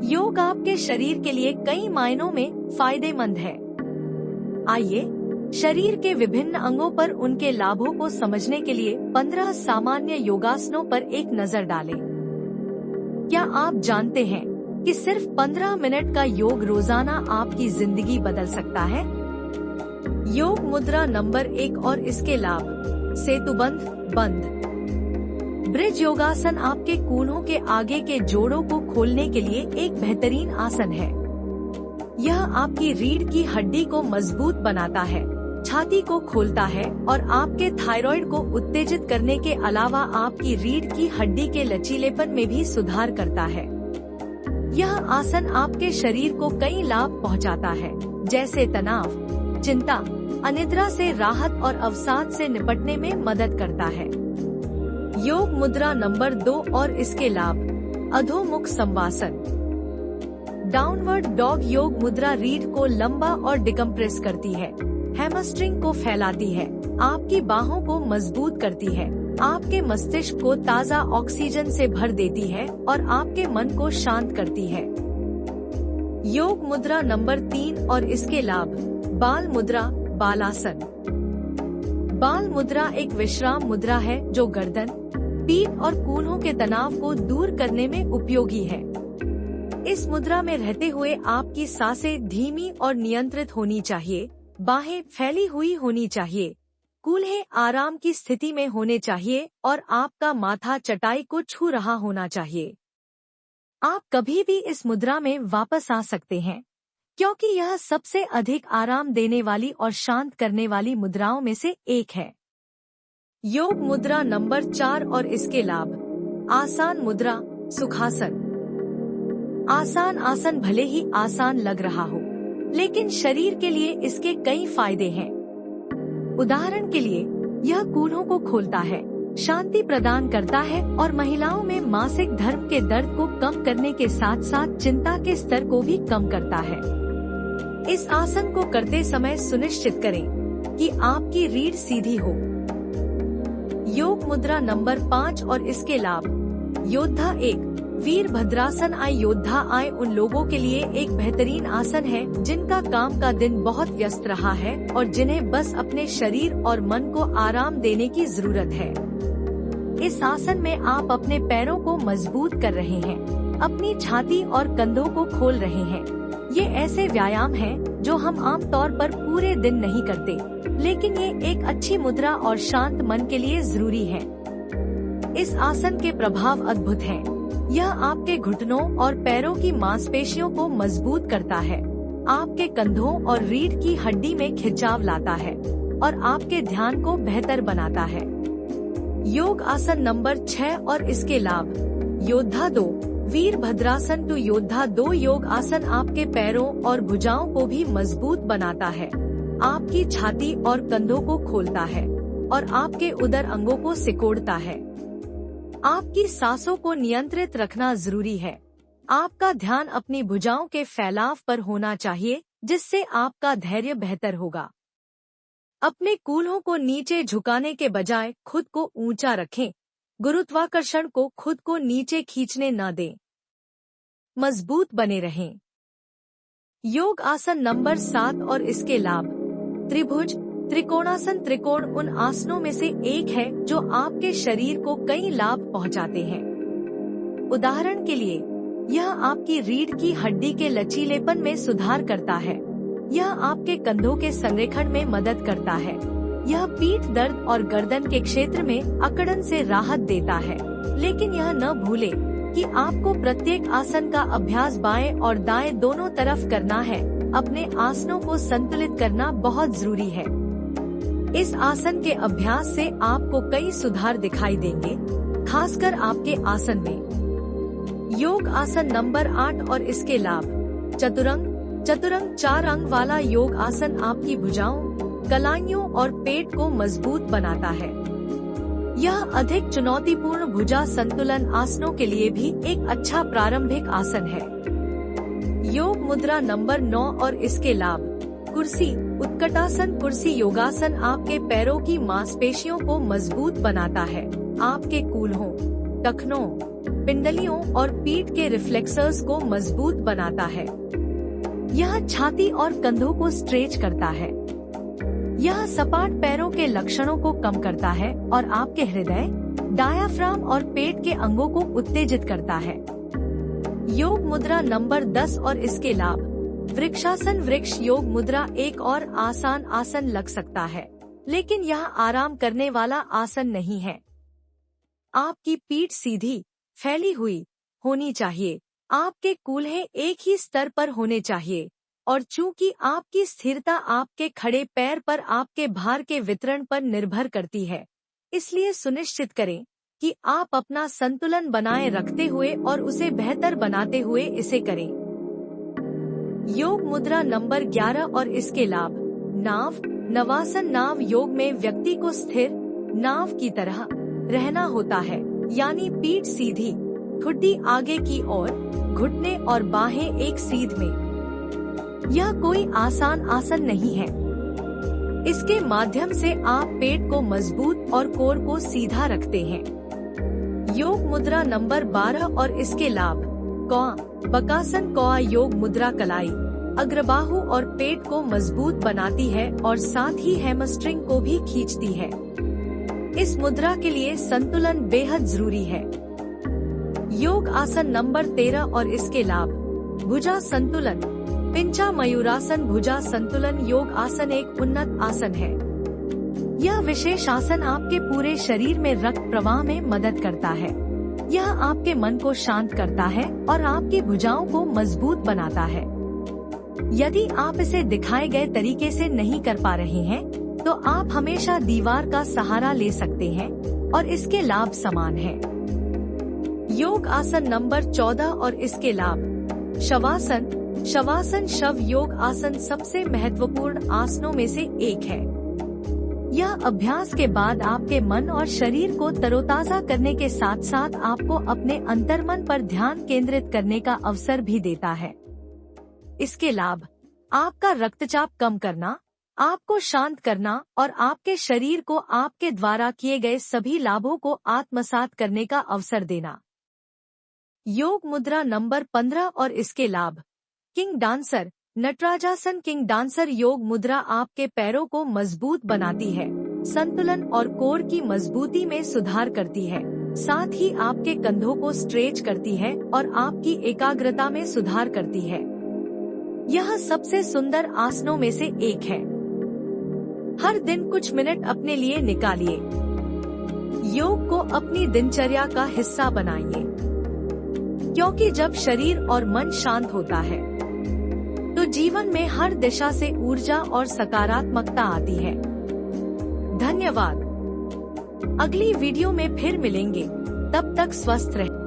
योग आपके शरीर के लिए कई मायनों में फायदेमंद है। आइए शरीर के विभिन्न अंगों पर उनके लाभों को समझने के लिए 15 सामान्य योगासनों पर एक नजर डालें। क्या आप जानते हैं कि सिर्फ 15 मिनट का योग रोजाना आपकी जिंदगी बदल सकता है? योग मुद्रा नंबर 1 और इसके लाभ। सेतुबंध बंध। ब्रिज योगासन आपके कूल्हों के आगे के जोड़ों को खोलने के लिए एक बेहतरीन आसन है। यह आपकी रीढ़ की हड्डी को मजबूत बनाता है, छाती को खोलता है और आपके थायराइड को उत्तेजित करने के अलावा आपकी रीढ़ की हड्डी के लचीलेपन में भी सुधार करता है। यह आसन आपके शरीर को कई लाभ पहुंचाता है, जैसे तनाव, चिंता, अनिद्रा से राहत और अवसाद से निपटने में मदद करता है। योग मुद्रा नंबर 2 और इसके लाभ। अधोमुख संवासन। डाउनवर्ड डॉग योग मुद्रा रीढ़ को लंबा और डिकम्प्रेस करती है, हैमस्ट्रिंग को फैलाती है, आपकी बाहों को मजबूत करती है, आपके मस्तिष्क को ताज़ा ऑक्सीजन से भर देती है और आपके मन को शांत करती है। योग मुद्रा नंबर 3 और इसके लाभ। बाल मुद्रा बालासन। बाल मुद्रा एक विश्राम मुद्रा है जो गर्दन, पीठ और कूल्हों के तनाव को दूर करने में उपयोगी है। इस मुद्रा में रहते हुए आपकी सांसें धीमी और नियंत्रित होनी चाहिए, बाहें फैली हुई होनी चाहिए, कूल्हे आराम की स्थिति में होने चाहिए और आपका माथा चटाई को छू रहा होना चाहिए। आप कभी भी इस मुद्रा में वापस आ सकते हैं, क्योंकि यह सबसे अधिक आराम देने वाली और शांत करने वाली मुद्राओं में से एक है। योग मुद्रा नंबर 4 और इसके लाभ। आसान मुद्रा सुखासन। आसान आसन भले ही आसान लग रहा हो, लेकिन शरीर के लिए इसके कई फायदे हैं। उदाहरण के लिए यह कूल्हों को खोलता है, शांति प्रदान करता है और महिलाओं में मासिक धर्म के दर्द को कम करने के साथ साथ चिंता के स्तर को भी कम करता है। इस आसन को करते समय सुनिश्चित करें कि आपकी रीढ़ सीधी हो। योग मुद्रा नंबर 5 और इसके लाभ। योद्धा 1 वीरभद्रासन। योद्धा उन लोगों के लिए एक बेहतरीन आसन है जिनका काम का दिन बहुत व्यस्त रहा है और जिन्हें बस अपने शरीर और मन को आराम देने की जरूरत है। इस आसन में आप अपने पैरों को मजबूत कर रहे हैं, अपनी छाती और कंधों को खोल रहे हैं। ये ऐसे व्यायाम हैं जो हम आम तौर पर पूरे दिन नहीं करते, लेकिन ये एक अच्छी मुद्रा और शांत मन के लिए जरूरी है। इस आसन के प्रभाव अद्भुत हैं। यह आपके घुटनों और पैरों की मांसपेशियों को मजबूत करता है, आपके कंधों और रीढ़ की हड्डी में खिंचाव लाता है और आपके ध्यान को बेहतर बनाता है। योग आसन नंबर 6 और इसके लाभ। योद्धा 2 वीरभद्रासन। योद्धा 2 योग आसन आपके पैरों और भुजाओं को भी मजबूत बनाता है, आपकी छाती और कंधों को खोलता है और आपके उदर अंगों को सिकोड़ता है। आपकी सांसों को नियंत्रित रखना जरूरी है। आपका ध्यान अपनी भुजाओं के फैलाव पर होना चाहिए, जिससे आपका धैर्य बेहतर होगा। अपने कूल्हों को नीचे झुकाने के बजाय खुद को ऊंचा रखें। गुरुत्वाकर्षण को खुद को नीचे खींचने न दें। मजबूत बने रहें। योग आसन नंबर 7 और इसके लाभ। त्रिभुज त्रिकोणासन। त्रिकोण उन आसनों में से एक है जो आपके शरीर को कई लाभ पहुंचाते हैं। उदाहरण के लिए यह आपकी रीढ़ की हड्डी के लचीलेपन में सुधार करता है, यह आपके कंधों के संरेखण में मदद करता है, यह पीठ दर्द और गर्दन के क्षेत्र में अकड़न से राहत देता है। लेकिन यह न भूले कि आपको प्रत्येक आसन का अभ्यास बाएं और दाएं दोनों तरफ करना है। अपने आसनों को संतुलित करना बहुत जरूरी है। इस आसन के अभ्यास से आपको कई सुधार दिखाई देंगे, खासकर आपके आसन में। योग आसन नंबर 8 और इसके लाभ। चतुरंग। चतुरंग 4 अंग वाला योग आसन आपकी भुजाओं, कलाइयों और पेट को मजबूत बनाता है। यह अधिक चुनौतीपूर्ण भुजा संतुलन आसनों के लिए भी एक अच्छा प्रारंभिक आसन है। योग मुद्रा नंबर 9 और इसके लाभ। कुर्सी उत्कटासन। कुर्सी योगासन आपके पैरों की मांसपेशियों को मजबूत बनाता है, आपके कूल्हों, टखनों पिंडलियों और पीठ के रिफ्लेक्सर्स को मजबूत बनाता है। यह छाती और कंधों को स्ट्रेच करता है। यह सपाट पैरों के लक्षणों को कम करता है और आपके हृदय, डायाफ्राम और पेट के अंगों को उत्तेजित करता है। योग मुद्रा नंबर 10 और इसके लाभ। वृक्षासन। वृक्ष योग मुद्रा एक और आसान आसन लग सकता है, लेकिन यह आराम करने वाला आसन नहीं है। आपकी पीठ सीधी, फैली हुई होनी चाहिए। आपके कूल्हे एक ही स्तर पर होने चाहिए और चूंकि आपकी स्थिरता आपके खड़े पैर पर आपके भार के वितरण पर निर्भर करती है, इसलिए सुनिश्चित करें कि आप अपना संतुलन बनाए रखते हुए और उसे बेहतर बनाते हुए इसे करें। योग मुद्रा नंबर 11 और इसके लाभ। नाव। नवासन। नाव योग में व्यक्ति को स्थिर नाव की तरह रहना होता है, यानी पीठ सीधी, ठुड्डी आगे की ओर, घुटने और बाहें एक सीध में। यह कोई आसान आसन नहीं है। इसके माध्यम से आप पेट को मजबूत और कोर को सीधा रखते हैं। योग मुद्रा नंबर 12 और इसके लाभ। कौआ। बकासन। कौआ योग मुद्रा कलाई, अग्रबाहु और पेट को मजबूत बनाती है और साथ ही हैमस्ट्रिंग को भी खींचती है। इस मुद्रा के लिए संतुलन बेहद जरूरी है। योग आसन नंबर 13 और इसके लाभ। भुजा संतुलन। पिंचा मयूरासन। भुजा संतुलन योग आसन एक उन्नत आसन है। यह विशेष आसन आपके पूरे शरीर में रक्त प्रवाह में मदद करता है। यह आपके मन को शांत करता है और आपकी भुजाओं को मजबूत बनाता है। यदि आप इसे दिखाए गए तरीके से नहीं कर पा रहे हैं, तो आप हमेशा दीवार का सहारा ले सकते हैं और इसके लाभ समान हैं। योग आसन नंबर 14 और इसके लाभ। शवासन। शवासन शव योग आसन सबसे महत्वपूर्ण आसनों में से एक है। यह अभ्यास के बाद आपके मन और शरीर को तरोताजा करने के साथ साथ आपको अपने अंतर्मन पर ध्यान केंद्रित करने का अवसर भी देता है। इसके लाभ। आपका रक्तचाप कम करना, आपको शांत करना और आपके शरीर को आपके द्वारा किए गए सभी लाभों को आत्मसात करने का अवसर देना। योग मुद्रा नंबर 15 और इसके लाभ। King dancer. Natarajasana. King dancer योग मुद्रा आपके पैरों को मजबूत बनाती है, संतुलन और कोर की मजबूती में सुधार करती है, साथ ही आपके कंधों को स्ट्रेच करती है और आपकी एकाग्रता में सुधार करती है। यह सबसे सुंदर आसनों में से एक है। हर दिन कुछ मिनट अपने लिए निकालिए। योग को अपनी दिनचर्या का हिस्सा बनाइए, क्योंकि जब शरीर और मन शांत होता है तो जीवन में हर दिशा से ऊर्जा और सकारात्मकता आती है। धन्यवाद। अगली वीडियो में फिर मिलेंगे, तब तक स्वस्थ रहें।